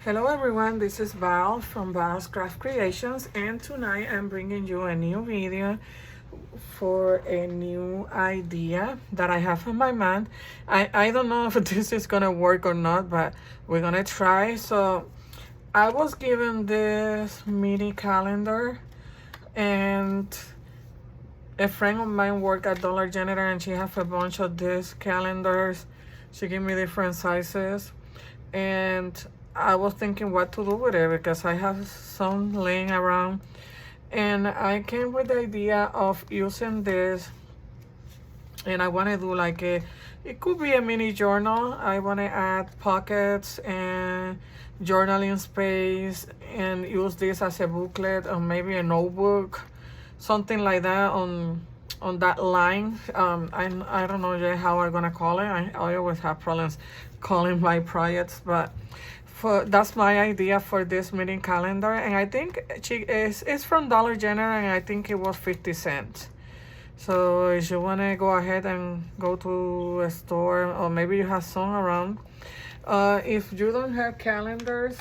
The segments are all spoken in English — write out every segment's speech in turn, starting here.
Hello everyone, this is Val from Val's Craft Creations, and tonight I'm bringing you a new video for a new idea that I have in my mind. I don't know if this is gonna work or not, but we're gonna try. So I was given this mini calendar, and a friend of mine worked at Dollar General and she has a bunch of these calendars. She gave me different sizes, and I was thinking what to do with it because I have some laying around, and I came with the idea of using this, and I want to do like it could be a mini journal. I want to add pockets and journaling space and use this as a booklet or maybe a notebook, something like that on that line. I don't know yet how I'm gonna call it. I always have problems calling my projects, but that's my idea for this meeting calendar. And I think it's from Dollar General, and I think it was 50 cents. So if you want to go ahead and go to a store, or maybe you have some around, if you don't have calendars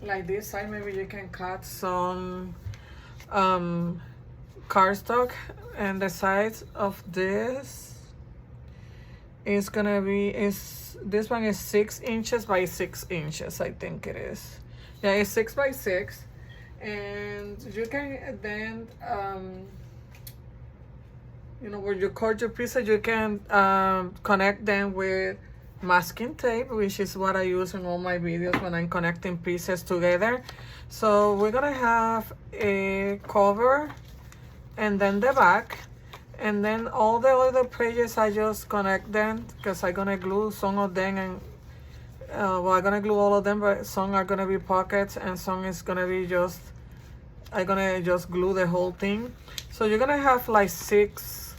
like this size, maybe you can cut some cardstock, and the size of this is gonna be this one is 6 inches by 6 inches, I think it is. Yeah, it's 6 by 6, and you can then when you cut your pieces, you can connect them with masking tape, which is what I use in all my videos when I'm connecting pieces together. So we're gonna have a cover and then the back, and then all the other pages I just connect them because I'm gonna glue some of them, and I'm gonna glue all of them, but some are gonna be pockets and some is gonna be I'm gonna just glue the whole thing. So you're gonna have like 6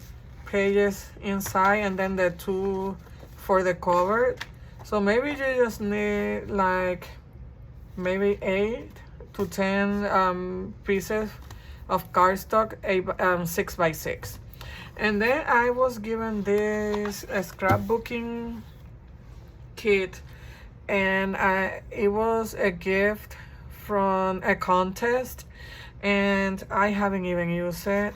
pages inside, and then the 2 for the cover. So maybe you just need like maybe 8 to 10 pieces of cardstock, 6 by 6. And then I was given this scrapbooking kit, and it was a gift from a contest, and I haven't even used it.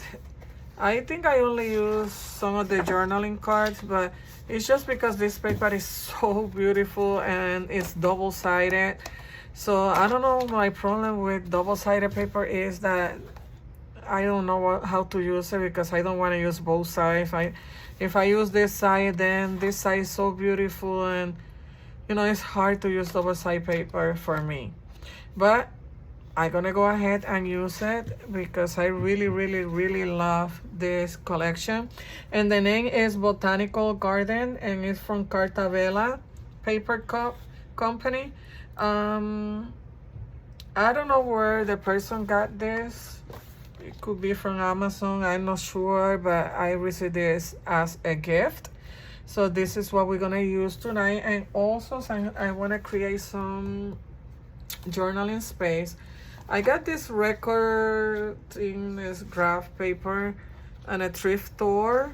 I think I only use some of the journaling cards, but it's just because this paper is so beautiful and it's double-sided. So I don't know, my problem with double-sided paper is that I don't know how to use it because I don't want to use both sides. If I use this side, then this side is so beautiful, and it's hard to use double-sided paper for me. But I'm gonna go ahead and use it because I really, really, really love this collection. And the name is Botanical Garden, and it's from Cartabella Paper Company. I don't know where the person got this. It could be from Amazon, I'm not sure, but I received this as a gift. So this is what we're gonna use tonight. And also I wanna create some journaling space. I got this record in this graph paper on a thrift store.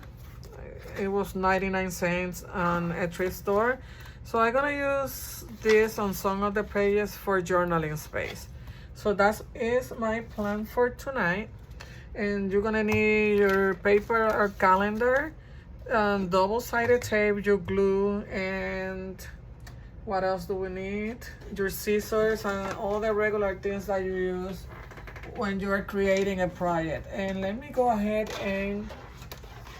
It was 99 cents on a thrift store. So I'm gonna use this on some of the pages for journaling space. So that is my plan for tonight. And you're gonna need your paper or calendar, double-sided tape, your glue, and what else do we need? Your scissors and all the regular things that you use when you are creating a project. And let me go ahead and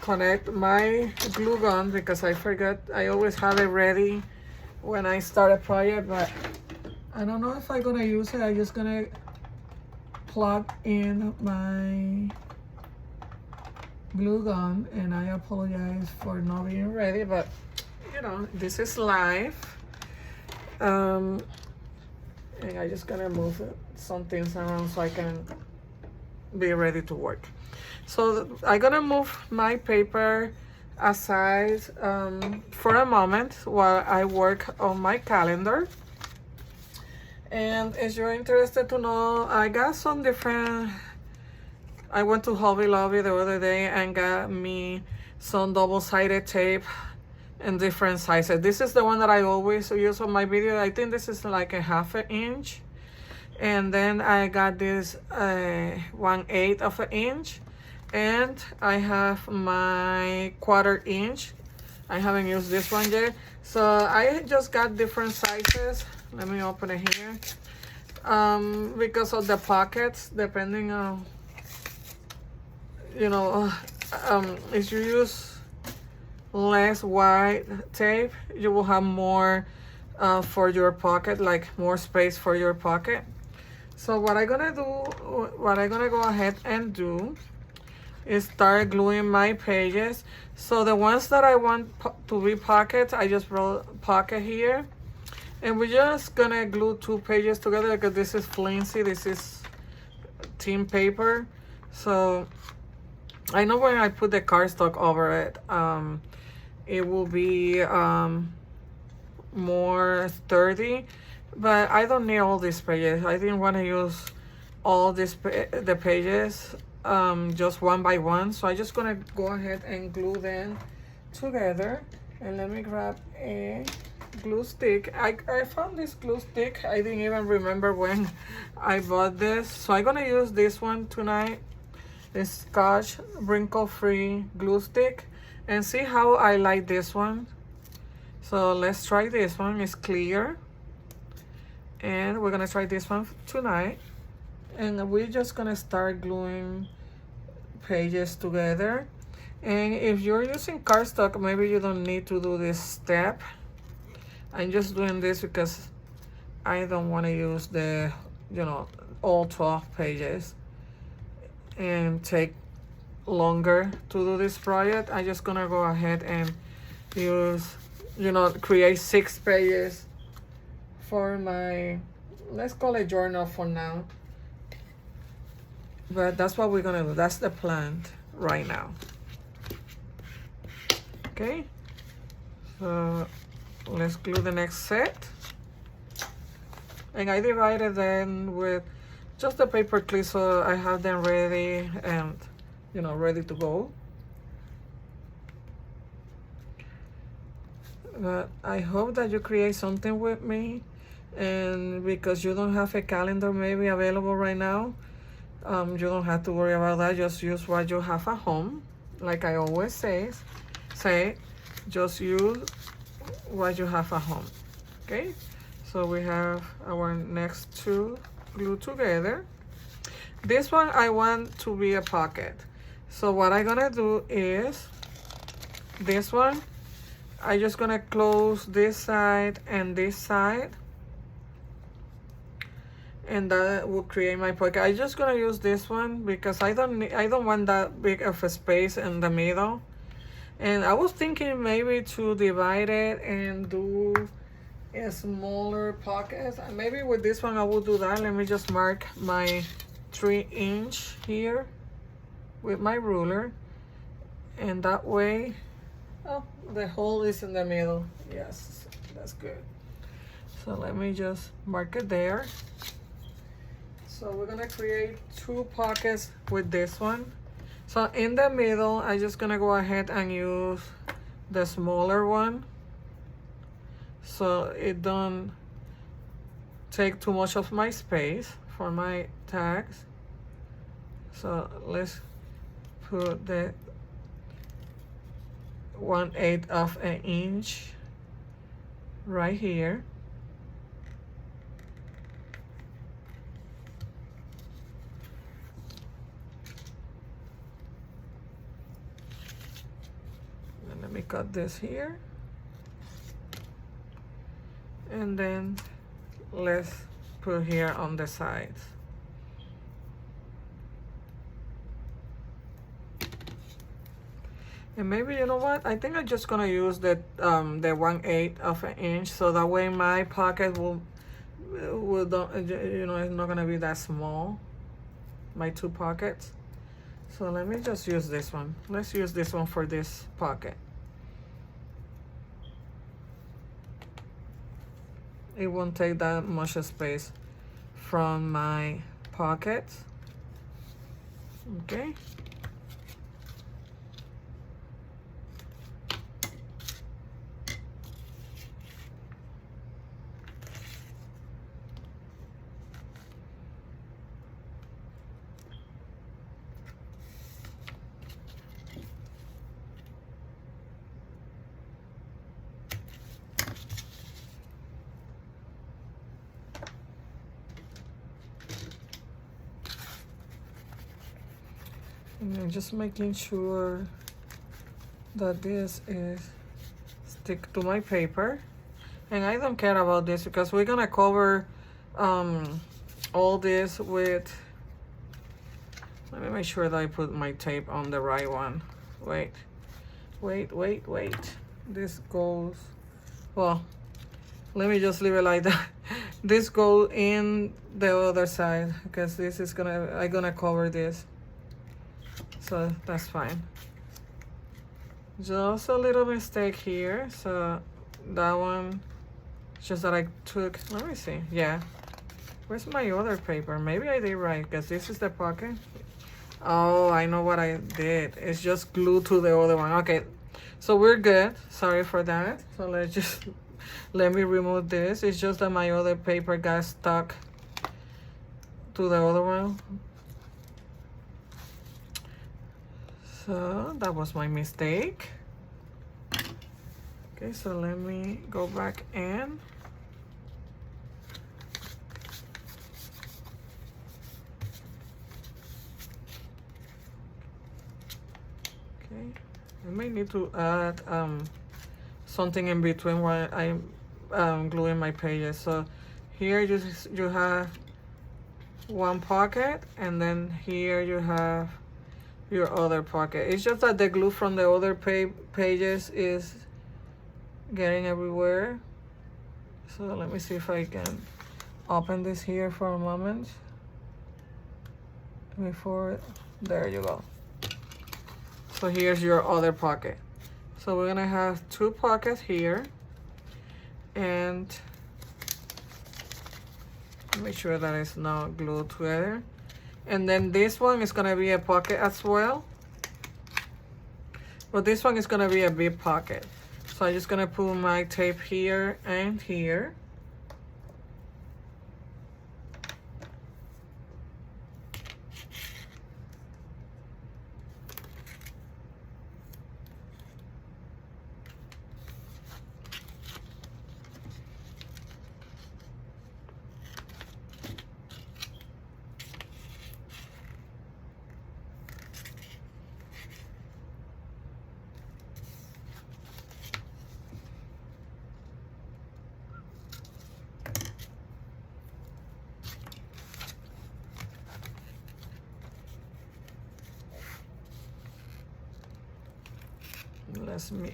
connect my glue gun because I forgot. I always have it ready when I start a project, but I don't know if I'm gonna use it. I'm just gonna plug in my glue gun, and I apologize for not being ready, but this is live. And I just gonna move some things around so I can be ready to work. So I'm gonna move my paper aside for a moment while I work on my calendar. And if you're interested to know, I got some different. I went to Hobby Lobby the other day and got me some double-sided tape in different sizes. This is the one that I always use on my video. I think this is like a 1/2 inch. And then I got this 1/8 of an inch. And I have my 1/4 inch. I haven't used this one yet. So I just got different sizes. Let me open it here. Because of the pockets, depending on, you know, if you use less wide tape, you will have more for your pocket, like more space for your pocket. So what I'm gonna go ahead and do is start gluing my pages. So the ones that I want to be pockets, I just wrote pocket here. And we're just gonna glue 2 pages together because this is flimsy, this is thin paper. So I know when I put the cardstock over it, it will be more sturdy, but I don't need all these pages. I didn't want to use all the pages just one by one, so I'm just gonna go ahead and glue them together. And let me grab a glue stick. I found this glue stick. I didn't even remember when I bought this, so I'm gonna use this one tonight. This Scotch wrinkle-free glue stick, and see how I like this one. So let's try this one. It's clear, and we're gonna try this one tonight. And we're just gonna start gluing pages together. And if you're using cardstock, maybe you don't need to do this step. I'm just doing this because I don't want to use the, you know, all 12 pages and take longer to do this project. I'm just gonna go ahead and use, you know, create 6 pages for my, let's call it journal for now. But that's what we're gonna do. That's the plan right now. Okay, so let's glue the next set. And I divided them with just the paper clips, so I have them ready and, you know, ready to go. But I hope that you create something with me, and because you don't have a calendar maybe available right now, you don't have to worry about that. Just use what you have at home. Like I always say, just use what you have at home. Okay, so we have our next 2 glued together. This one I want to be a pocket, so what I'm gonna do is this one, I'm just gonna close this side and this side, and that will create my pocket. I'm just gonna use this one because I don't want that big of a space in the middle. And I was thinking maybe to divide it and do a smaller pocket. And maybe with this one I will do that. Let me just mark my 3-inch here with my ruler, and that way, oh, the hole is in the middle. Yes, that's good. So let me just mark it there. So we're gonna create 2 pockets with this one. So in the middle, I'm just gonna go ahead and use the smaller one, so it don't take too much of my space for my tags. So let's put the 1/8 of an inch right here. Let me cut this here, and then let's put here on the sides. And maybe, you know what, I think I'm just gonna use the 1/8 of an inch, so that way my pocket will don't, you know, it's not gonna be that small, my 2 pockets. So let me just use this one. Let's use this one for this pocket. It won't take that much space from my pocket. Okay. And I'm just making sure that this is stick to my paper. And I don't care about this because we're gonna cover all this with, let me make sure that I put my tape on the right one. Wait. This goes, well, let me just leave it like that. This goes in the other side because this is I'm gonna cover this. So that's fine. Just a little mistake here. So that one, just that I took, let me see. Yeah. Where's my other paper? Maybe I did right because this is the pocket. Oh, I know what I did. It's just glued to the other one. Okay. So we're good. Sorry for that. So let me remove this. It's just that my other paper got stuck to the other one. So that was my mistake. Okay, so let me go back in. Okay, I may need to add something in between while I'm gluing my pages. So here you have one pocket, and then here you have your other pocket. It's just that the glue from the other pages is getting everywhere. So let me see if I can open this here for a moment before, there you go. So here's your other pocket. So we're gonna have two pockets here, and make sure that it's not glued together. And then this one is gonna be a pocket as well, but this one is gonna be a big pocket. So I'm just gonna put my tape here and here.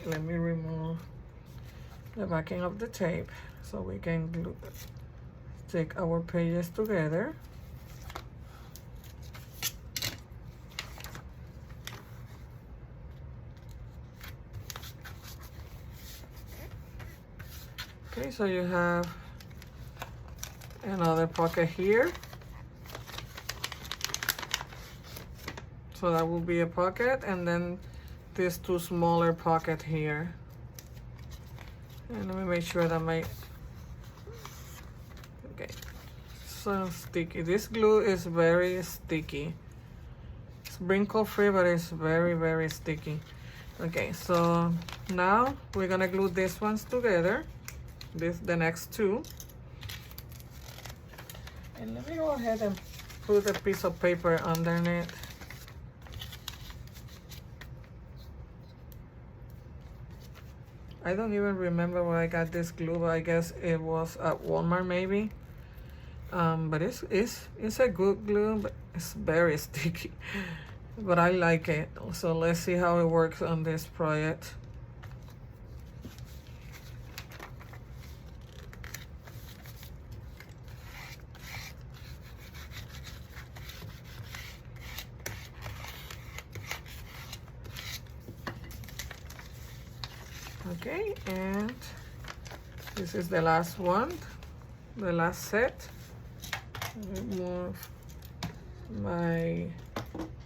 Let me remove the backing of the tape so we can stick our pages together. Okay, so you have another pocket here. So that will be a pocket, and then these two smaller pocket here. And let me make sure that okay, so sticky. This glue is very sticky. It's wrinkle free, but it's very, very sticky. Okay, so now we're gonna glue these ones together, the next two. And let me go ahead and put a piece of paper underneath. I don't even remember where I got this glue, but I guess it was at Walmart maybe. But it's a good glue, but it's very sticky. But I like it. So let's see how it works on this project. Okay, and this is the last one, the last set. Remove my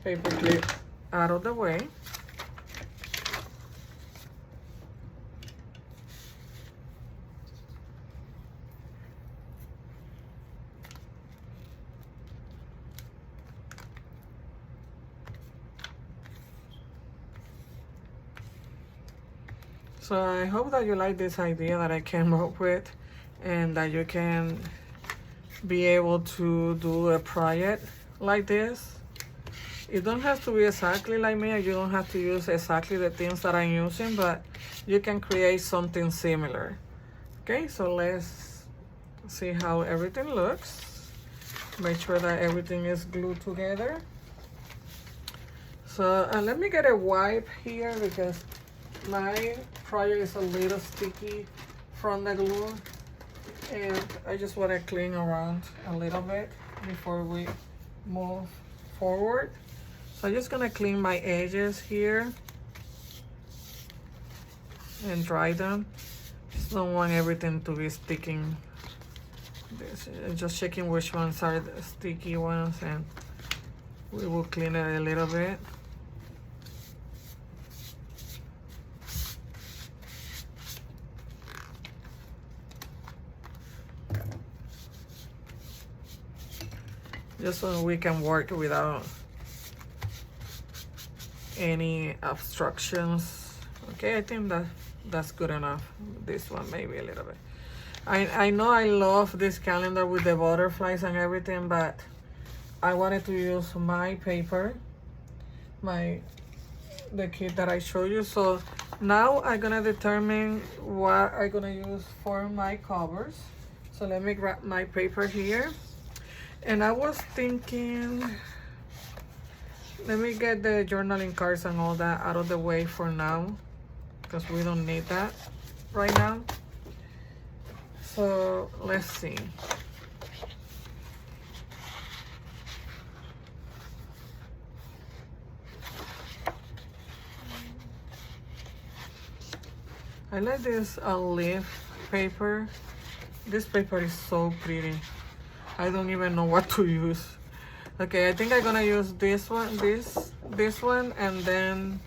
paper clip out of the way. So I hope that you like this idea that I came up with, and that you can be able to do a project like this It don't have to be exactly like me, you don't have to use exactly the things that I'm using, but you can create something similar. Okay, so let's see how everything looks. Make sure that everything is glued together. So let me get a wipe here because my project is a little sticky from the glue, and I just want to clean around a little bit before we move forward. So I'm just gonna clean my edges here and dry them. Just don't want everything to be sticking. Just checking which ones are the sticky ones, and we will clean it a little bit. Just so we can work without any obstructions. Okay, I think that's good enough. This one maybe a little bit. I know I love this calendar with the butterflies and everything, but I wanted to use my paper, the kit that I showed you. So now I'm gonna determine what I'm gonna use for my covers. So let me grab my paper here. And I was thinking, let me get the journaling cards and all that out of the way for now, because we don't need that right now. So let's see. I like this leaf paper. This paper is so pretty. I don't even know what to use. Okay, I think I'm gonna use this one, this one, and then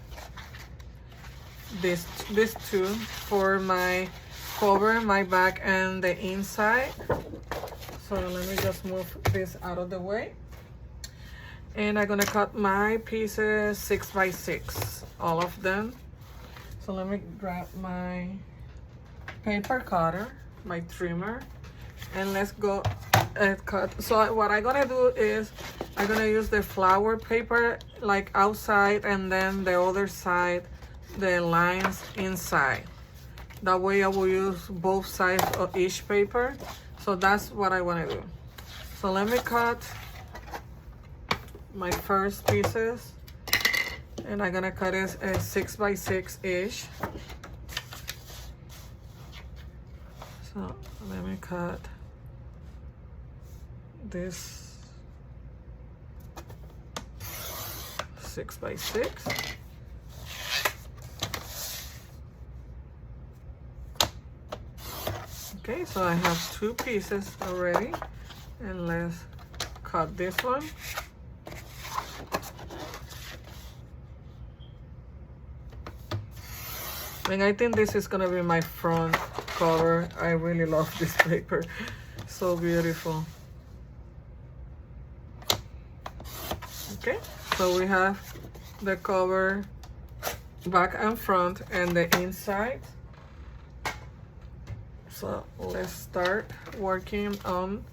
these two for my cover, my back, and the inside. So let me just move this out of the way. And I'm gonna cut my pieces 6 by 6, all of them. So let me grab my paper cutter, my trimmer, and let's go cut. So what I'm gonna do is I'm gonna use the flower paper like outside, and then the other side, the lines inside. That way I will use both sides of each paper. So that's what I want to do. So let me cut my first pieces, and I'm gonna cut it as 6 by 6 ish. So let me cut this 6 by 6. Okay, so I have 2 pieces already, and let's cut this one. And I think this is gonna be my front cover. I really love this paper, so beautiful. Okay, so we have the cover, back and front, and the inside. So let's start working on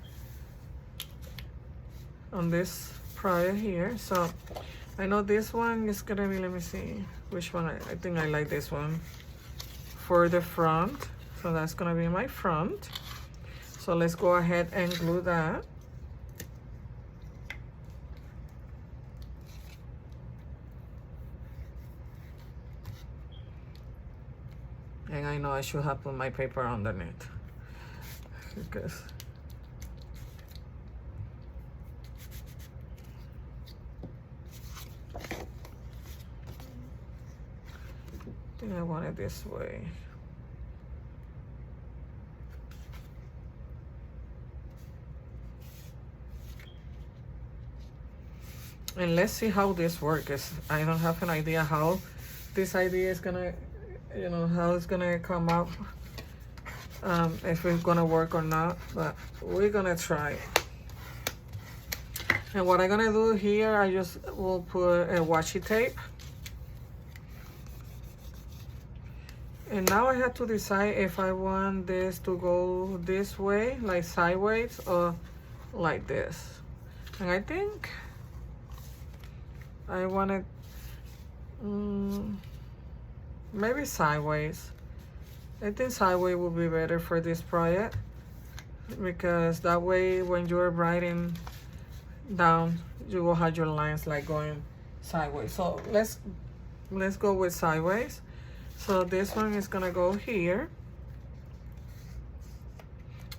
this project here. So I know this one is gonna be, let me see which one. I think I like this one for the front. So that's gonna be my front. So let's go ahead and glue that. And I know I should have put my paper underneath, because I think I want it this way. And let's see how this works. I don't have an idea how this idea is gonna, you know, how it's gonna come out, if it's gonna work or not, but we're gonna try. And what I'm gonna do here, I just will put a washi tape. And now I have to decide if I want this to go this way, like sideways, or like this. And I think I want it maybe sideways. I think sideways will be better for this project, because that way when you're writing down, you will have your lines like going sideways. So let's go with sideways. So this one is gonna go here.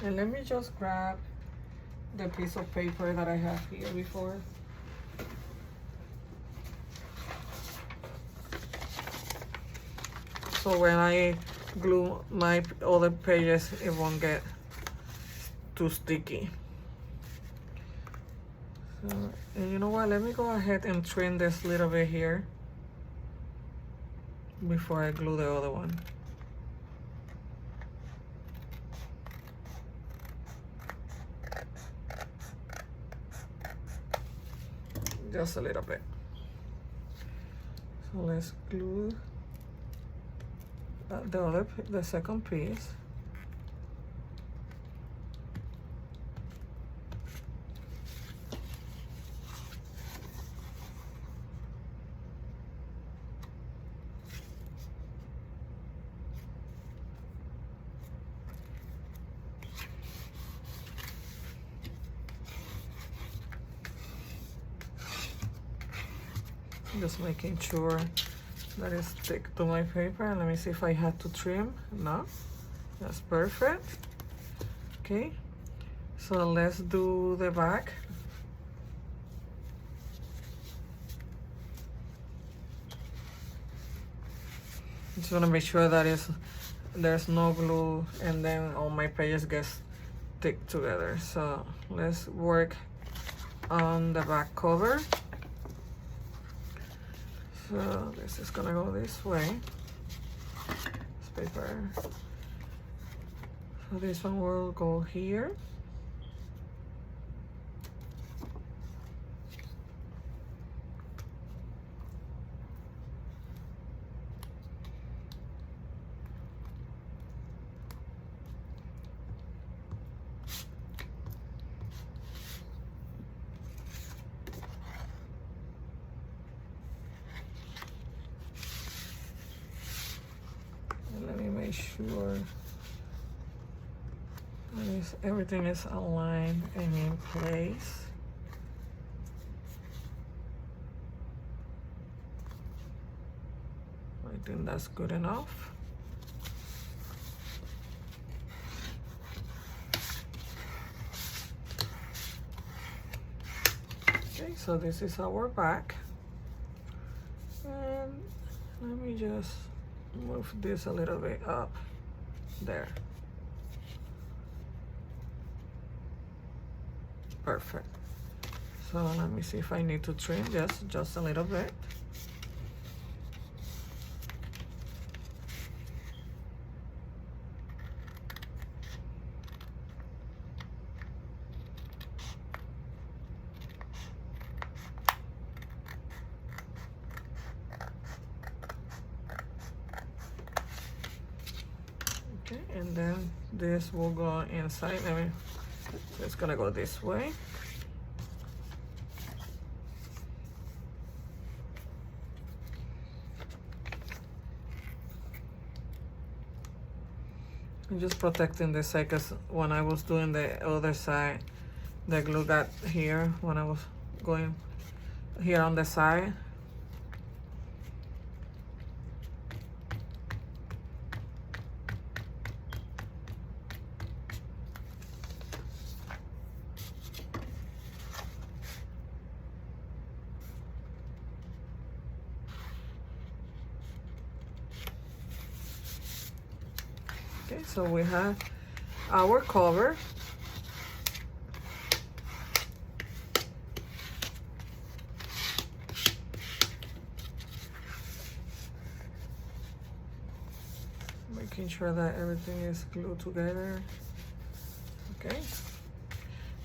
And let me just grab the piece of paper that I have here before. So when I glue my other pages, it won't get too sticky. So, and you know what? Let me go ahead and trim this little bit here before I glue the other one. Just a little bit. So let's glue the second piece. Just making sure that it's stick to my paper. And let me see if I had to trim. No, that's perfect. Okay, so let's do the back. Just want to make sure that there's no glue and then all my pages get stick together. So let's work on the back cover. So this is gonna go this way. This paper. So this one will go here. Make sure everything is aligned and in place. I think that's good enough. Okay, so this is our back. And let me just move this a little bit up there. Perfect. So let me see if I need to trim just a little bit. Okay, and then this will go inside. So it's gonna go this way. I'm just protecting this side because when I was doing the other side, the glue got here when I was going here on the side. Okay, so we have our cover. Making sure that everything is glued together. Okay,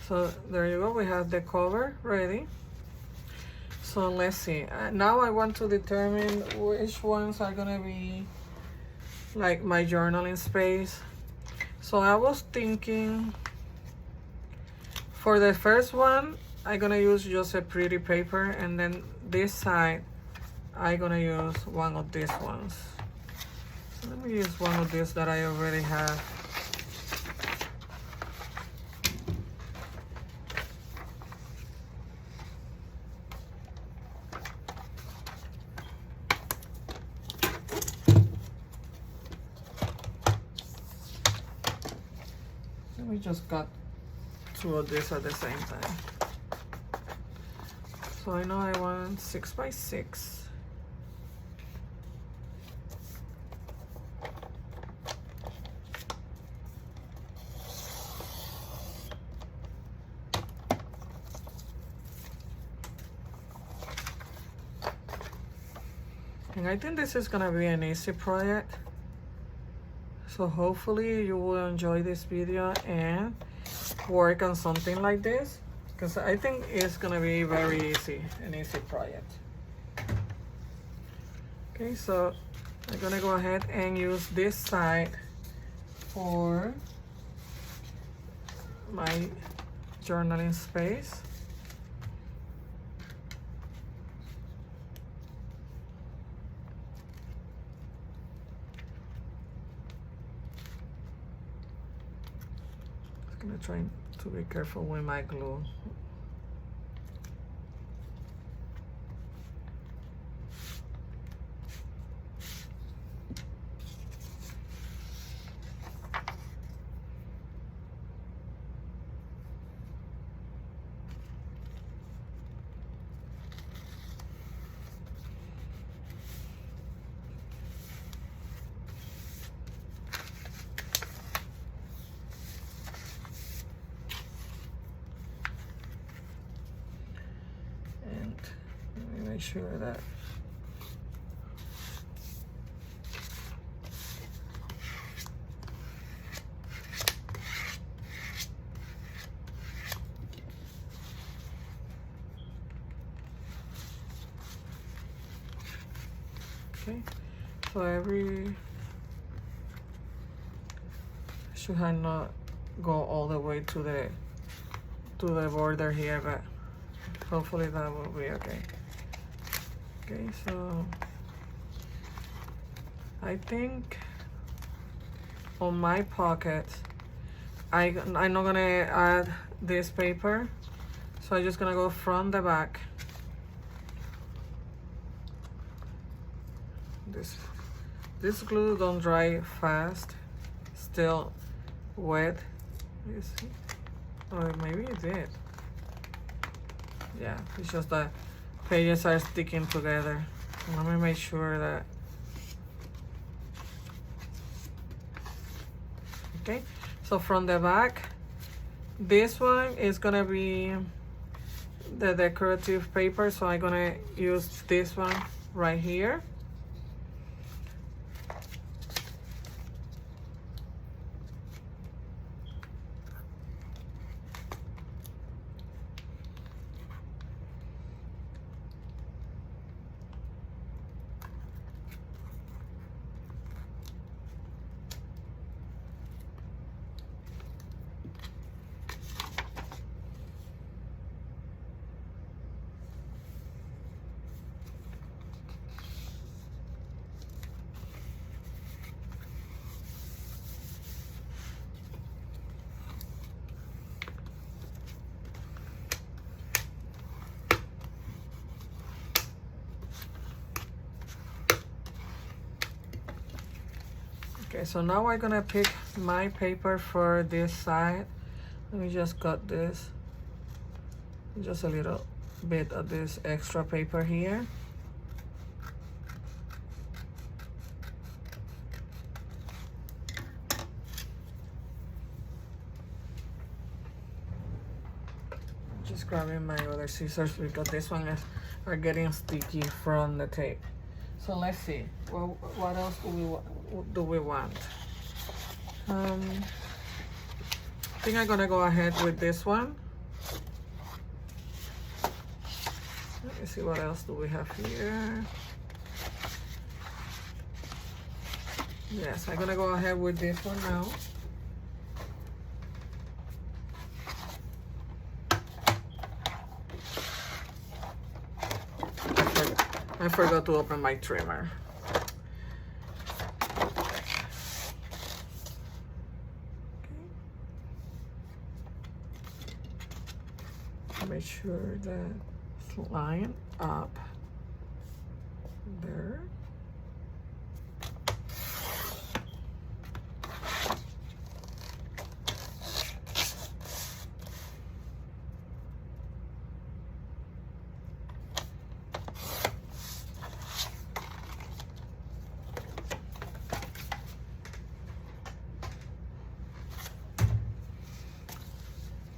so there you go, we have the cover ready. So let's see, now I want to determine which ones are gonna be like my journaling space. So I was thinking for the first one, I'm gonna use just a pretty paper, and then this side I'm gonna use one of these ones. So let me use one of these that I already have. We just got two of these at the same time. So I know I want 6 by 6. And I think this is gonna be an easy project. So hopefully you will enjoy this video and work on something like this, because I think it's gonna be very easy, an easy project. Okay, so I'm gonna go ahead and use this side for my journaling space. I'm gonna try to be careful with my glue. Make sure that okay, so every should have not go all the way to the border here, but hopefully that will be okay. Okay, so I think on my pocket I'm not gonna add this paper, so I'm just gonna go from the back. This glue don't dry fast, still wet. You see? Or maybe it did. Yeah, it's just that pages are sticking together. Let me make sure that. Okay, so from the back, this one is gonna be the decorative paper, so I'm gonna use this one right here. Okay, so now I'm gonna pick my paper for this side. Let me just cut this, just a little bit of this extra paper here. Just grabbing my other scissors because this one are getting sticky from the tape. So let's see, well, what else do we want? I think I'm gonna go ahead with this one. Let me see what else do we have here. Yes, I'm gonna go ahead with this one now. I forgot to open my trimmer. Make sure that it's lined up there.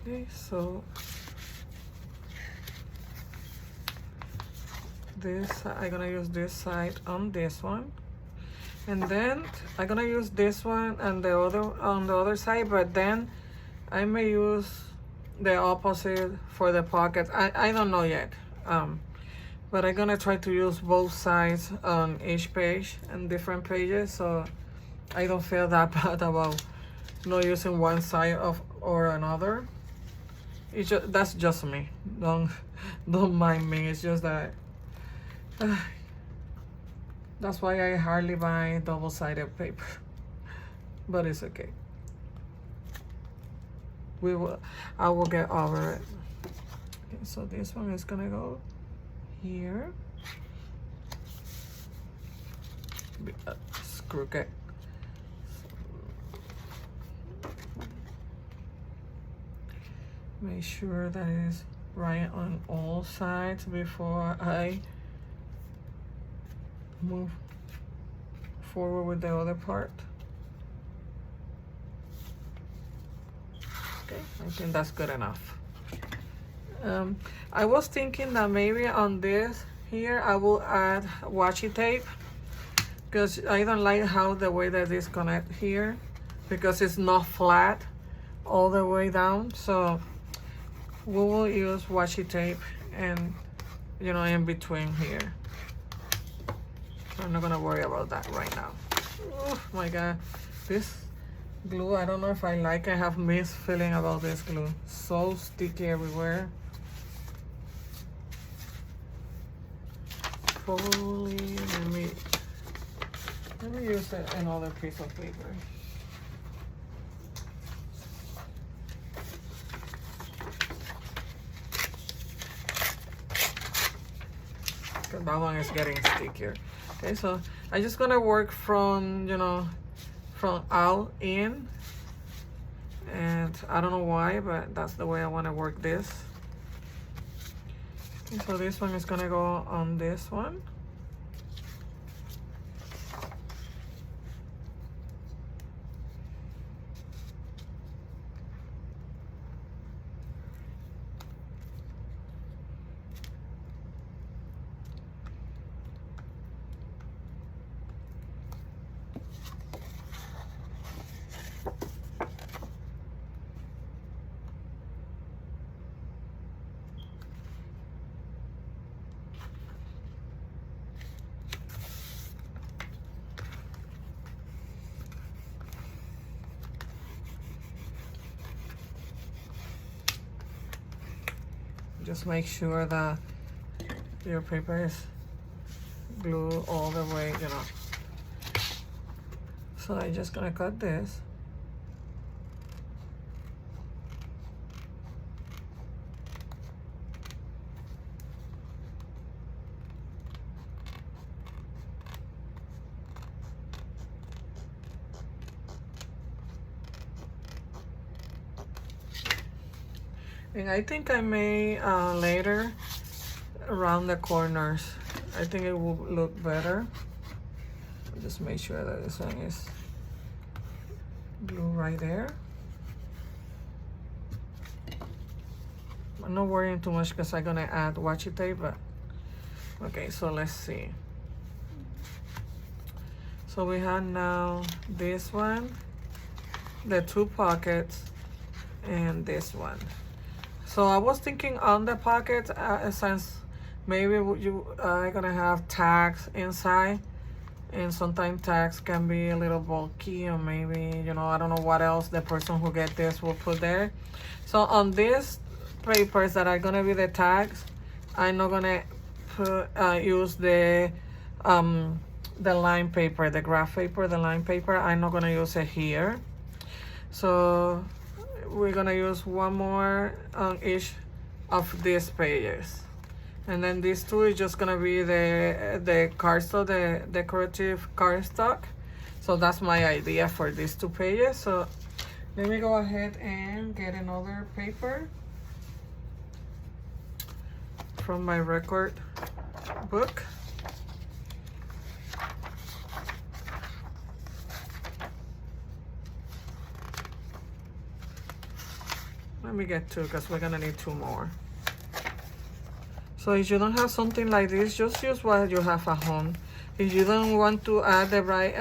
Okay, so this, I'm gonna use this side on this one, and then I'm gonna use this one and the other on the other side, but then I may use the opposite for the pocket. I don't know yet, but I'm gonna try to use both sides on each page and different pages, so I don't feel that bad about not using one side of or another. It's just, that's just me. Don't mind me. It's just that that's why I hardly buy double-sided paper, but it's okay. I will get over it. Okay, so this one is gonna go here. It's crooked. Make sure that is right on all sides before I move forward with the other part. Okay, I think that's good enough. I was thinking that maybe on this here I will add washi tape, because I don't like how the way that this connect here, because it's not flat all the way down. So we will use washi tape and, you know, in between here. I'm not gonna worry about that right now. Oh my god, this glue, I don't know if I like it. I have mixed feeling about this glue. So sticky everywhere. Probably let me use another piece of paper. That one is getting stickier. Okay, so I'm just gonna work from, you know, from out in, and I don't know why, but that's the way I want to work this. Okay, so this one is gonna go on this one. Just make sure that your paper is glued all the way, you know. So I'm just gonna cut this. And I think I may later around the corners. I think it will look better. Just make sure that this one is glued right there. I'm not worrying too much because I'm gonna add washi tape, but okay, so let's see. So we have now this one, the two pockets, and this one. So I was thinking on the pockets, since maybe you are gonna have tags inside, and sometimes tags can be a little bulky, or maybe, you know, I don't know what else the person who get this will put there. So on these papers that are gonna be the tags, I'm not gonna use the line paper, the graph paper, the line paper. I'm not gonna use it here. So we're gonna use one more on each of these pages. And then these two is just gonna be the cardstock, the decorative cardstock. So that's my idea for these two pages. So let me go ahead and get another paper from my record book. Let me get two because we're gonna need two more. So if you don't have something like this, just use what you have at home. If you don't want to add the right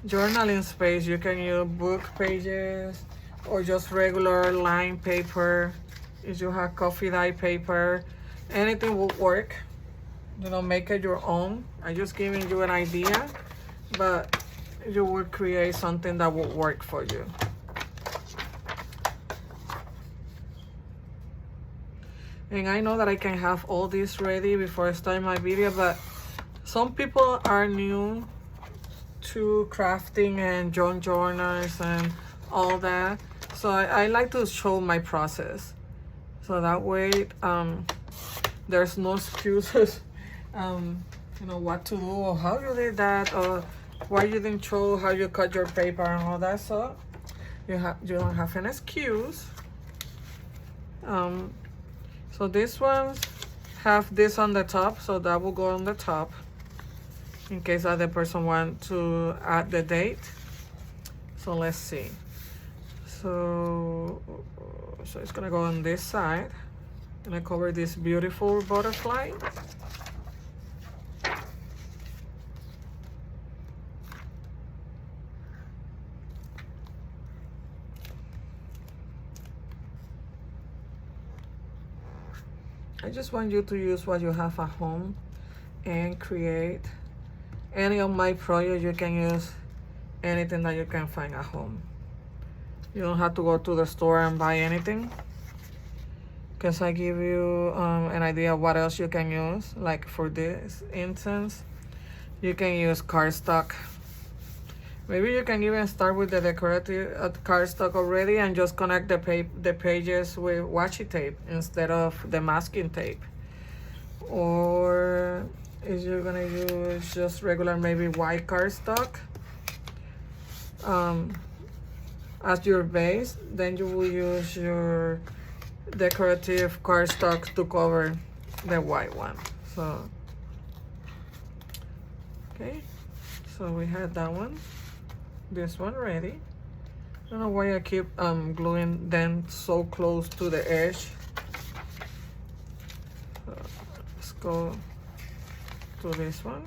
journaling space, you can use book pages or just regular line paper. If you have coffee dye paper, anything will work. You know, make it your own. I'm just giving you an idea, but you will create something that will work for you. And I know that I can have all this ready before I start my video, but some people are new to crafting and journals and all that. So I like to show my process. So that way there's no excuses, you know, what to do or how you did that or why you didn't show how you cut your paper and all that. So you don't have an excuse. So these ones have this on the top, so that will go on the top in case other person want to add the date. So let's see. So it's gonna go on this side, and I cover this beautiful butterfly. I just want you to use what you have at home and create. Any of my projects, you can use anything that you can find at home. You don't have to go to the store and buy anything, because I give you an idea of what else you can use. Like for this instance, you can use cardstock. Maybe you can even start with the decorative cardstock already and just connect the pages with washi tape instead of the masking tape. Or if you're gonna use just regular, maybe white cardstock as your base, then you will use your decorative cardstock to cover the white one. So, okay, so we had that one. This one ready. I don't know why I keep gluing them so close to the edge. So let's go to this one.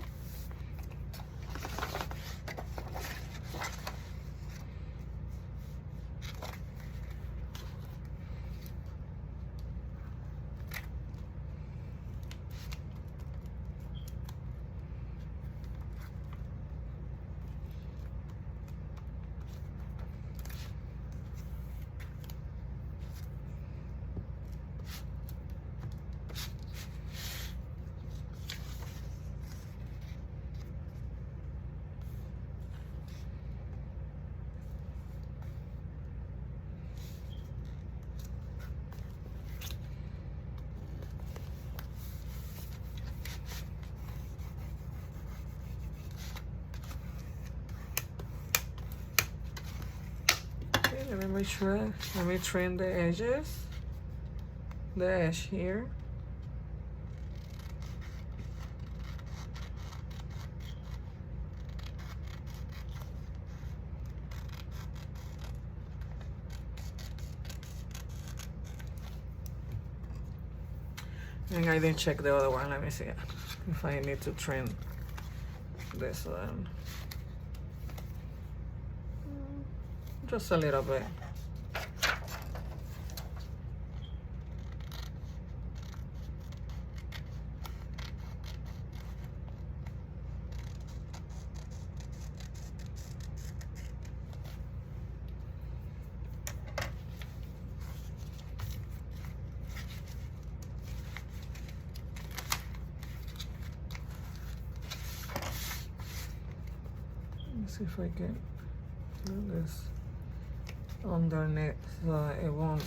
Let me make sure, let me trim the edges, the edge here. And I didn't check the other one. Let me see if I need to trim this one. Just a little bit. see if I can do this underneath so it won't.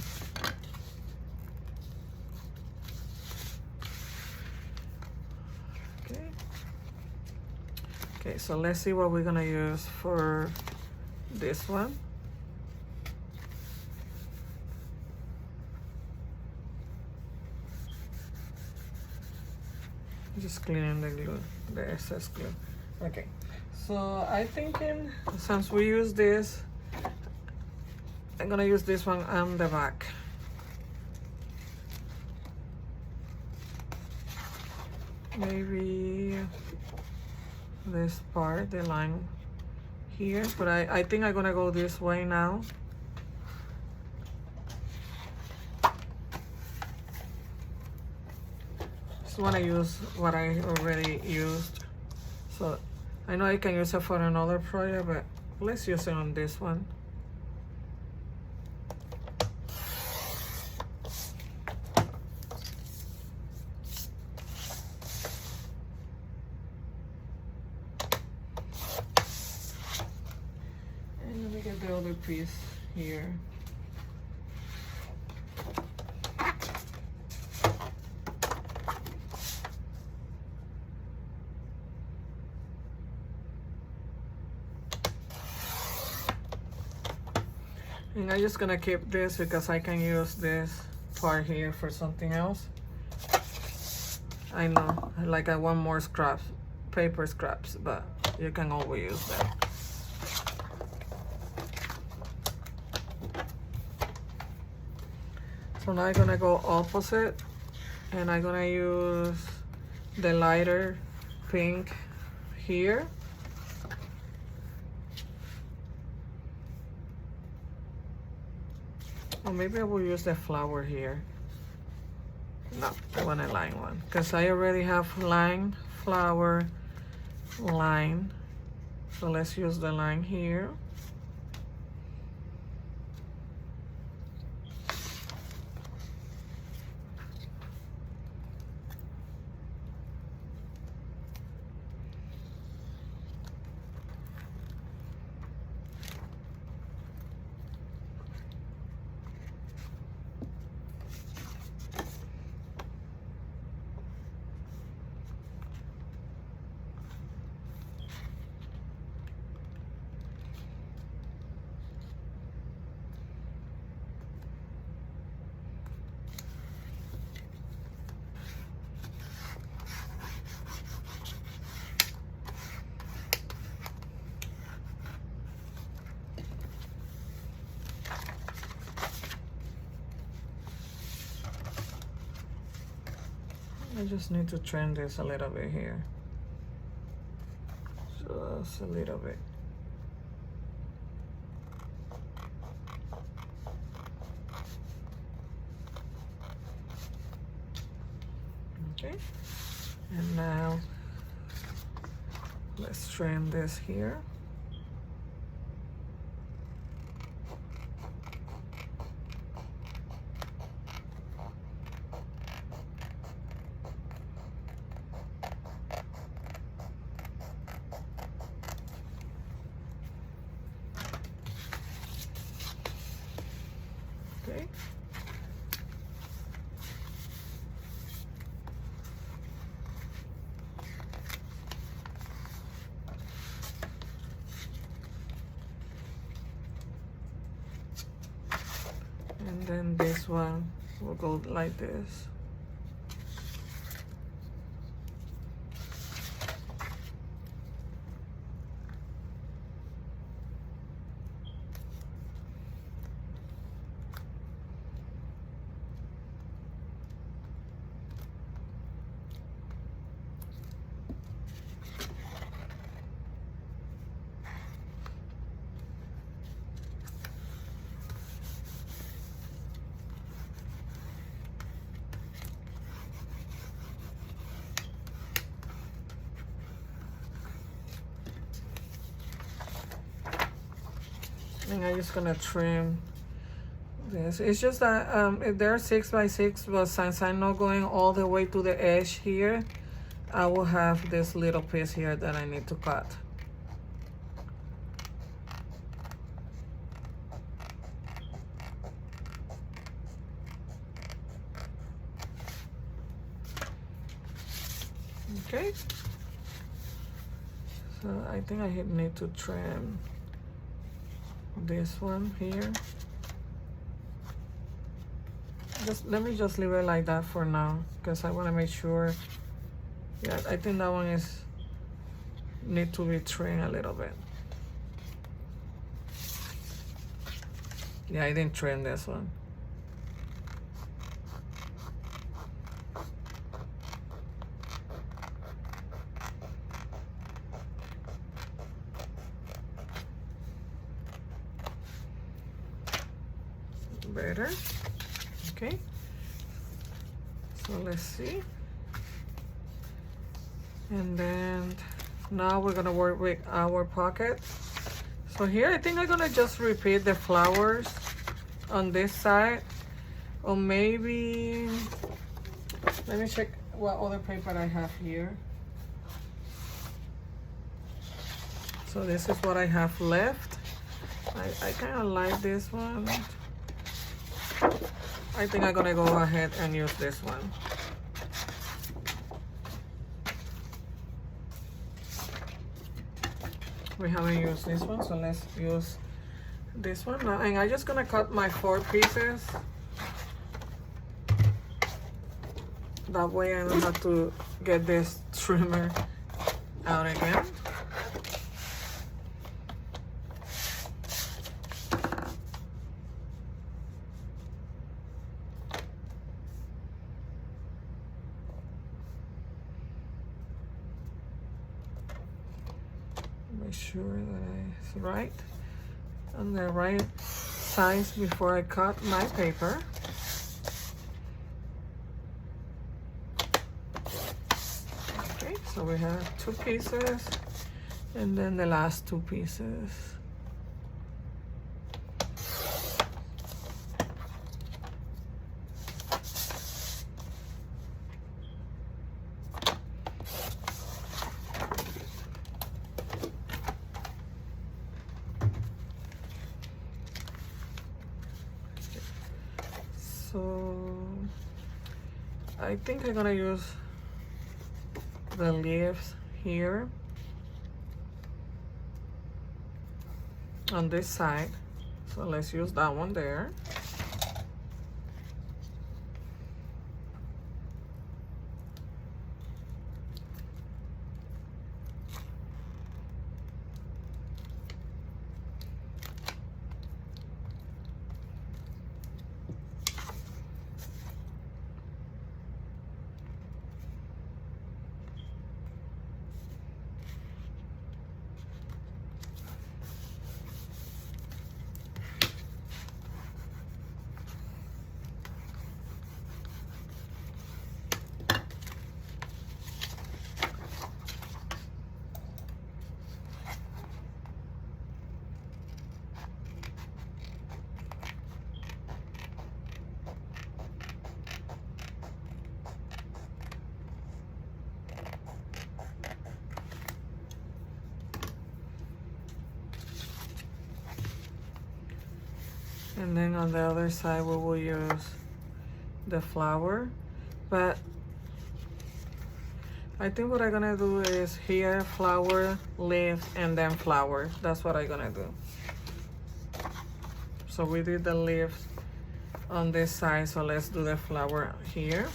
Okay, so let's see what we're gonna use for this one. Just cleaning the glue, the excess glue. Okay, so I'm thinking since we use this, I'm gonna use this one on the back. Maybe this part, the line here, but I think I'm gonna go this way now. Just wanna use what I already used. So I know I can use it for another project, but let's use it on this one. The other piece here. And I'm just gonna keep this because I can use this part here for something else. I know, like I want more scraps, paper scraps, but you can always use that. So now I'm gonna go opposite, and I'm gonna use the lighter pink here. Or maybe I will use the flower here. No, I want a line one, because I already have line, flower, line. So let's use the line here. I just need to trim this a little bit here. Just a little bit. Okay. And now let's trim this here. Okay. And then this one will go like this. And I'm just gonna trim this. It's just that they're 6 by 6, but since I'm not going all the way to the edge here, I will have this little piece here that I need to cut. Okay, so I think I need to trim this one here. Let me just leave it like that for now, because I want to make sure. Yeah, I think that one need to be trimmed a little bit. Yeah, I didn't trim this one. Better. Okay, so let's see. And then now we're gonna work with our pocket. So here I think I'm gonna just repeat the flowers on this side, or maybe let me check what other paper I have here. So this is what I have left. I kind of like this one. I think I'm gonna go ahead and use this one. We haven't used this one, so let's use this one now. And I'm just gonna cut my 4 pieces. That way I don't have to get this trimmer out again. Make sure that it's right on the right size before I cut my paper. Okay, so we have 2 pieces and then the last 2 pieces. So I think I'm gonna use the leaves here on this side. So let's use that one there. And then on the other side we will use the flower, but I think what I'm gonna do is here flower, leaf, and then flower. That's what I'm gonna do. So we did the leaves on this side, so let's do the flower here.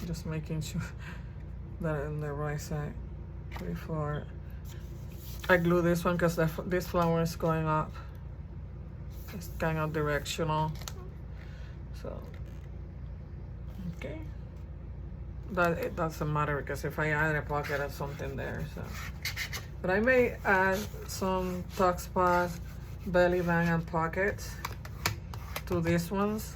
Just making sure that in the right side before I glue this one, because this flower is going up. It's kind of directional. So, okay. But it doesn't matter, because if I add a pocket or something there, so. But I may add some tuck spots, belly band, and pockets to these ones.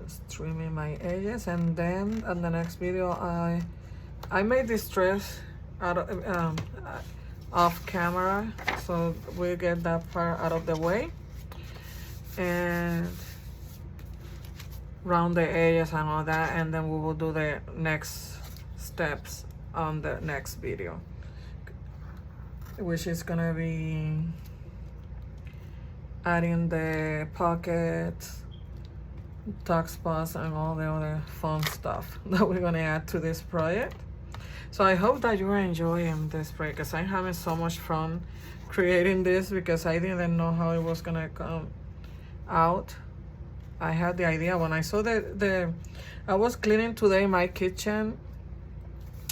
Just trimming my edges, and then on the next video I made this dress out of off camera, so we'll get that part out of the way and round the edges and all that, and then we will do the next steps on the next video, which is gonna be adding the pockets, tuck spots, and all the other fun stuff that we're gonna add to this project. So I hope that you are enjoying this project, because I'm having so much fun creating this, because I didn't know how it was gonna come out. I had the idea when I saw I was cleaning today my kitchen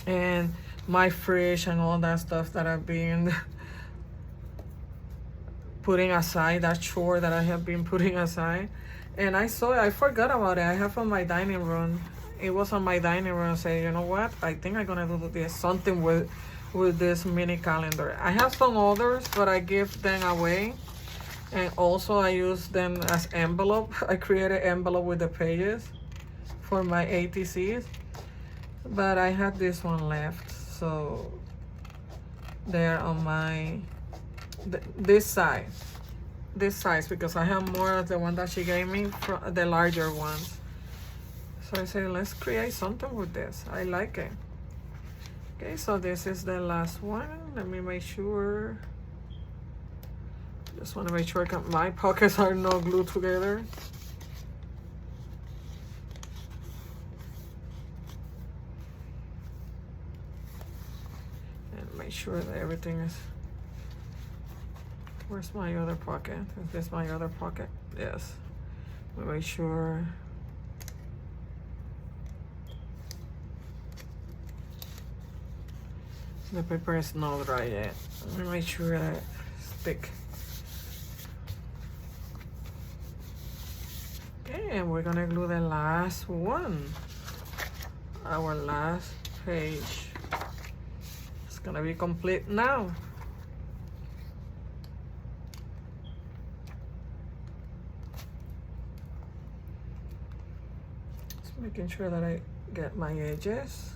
and my fridge and all that stuff that I've been putting aside, that chore that I have been putting aside, and I saw it, I forgot about it. I have on my dining room, it was on my dining room. I say, you know what, I think I'm gonna do this something with this mini calendar. I have some others, but I give them away, and also I use them as envelope. I created envelope with the pages for my ATCs, but I had this one left, so they're on my this size, because I have more of the one that she gave me, from the larger ones. So I said, let's create something with this. I like it. Okay, so this is the last one. Let me make sure. Just want to make sure my pockets are not glued together. And make sure that everything is. Where's my other pocket? Is this my other pocket? Yes. Make sure. The paper is not dry yet. Let me make sure that it's thick. Okay, and we're gonna glue the last one. Our last page. It's gonna be complete now. Just making sure that I get my edges.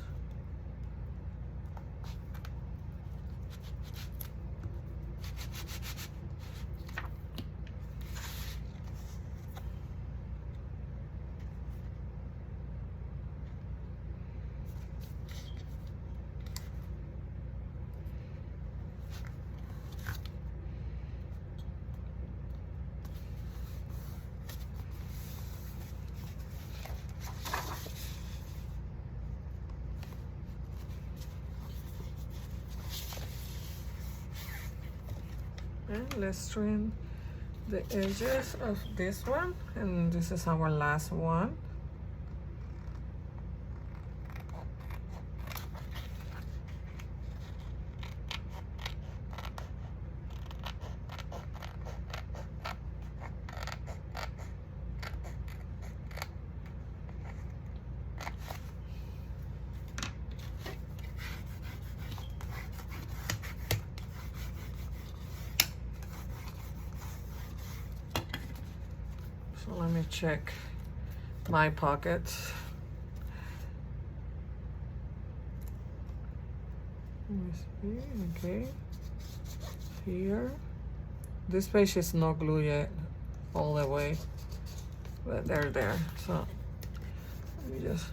And let's trim the edges of this one, and this is our last one. So let me check my pockets. Let me see, okay. Here. This page is not glued yet all the way, but they're there. So let me just,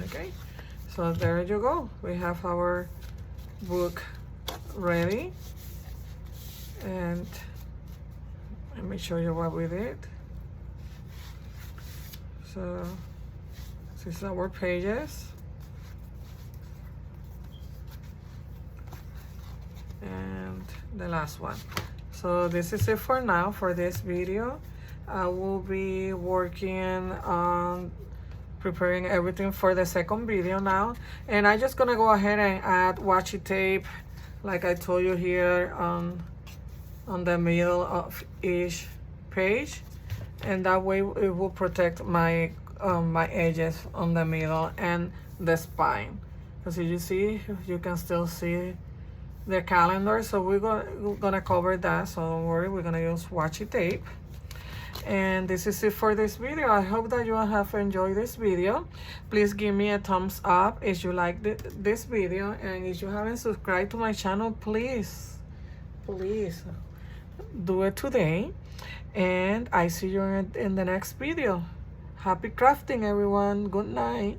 okay. So there you go. We have our book ready. And let me show you what we did. So this is our pages. And the last one. So this is it for now for this video. I will be working on preparing everything for the second video now. And I'm just gonna go ahead and add washi tape, like I told you here, on the middle of each page, and that way it will protect my my edges on the middle and the spine, because you see, you can still see the calendar. So we're gonna cover that, so don't worry, we're gonna use washi tape. And this is it for this video. I hope that you have enjoyed this video. Please give me a thumbs up if you like this video, and if you haven't subscribed to my channel, please do it today. And I see you in the next video. Happy crafting, everyone. Good night.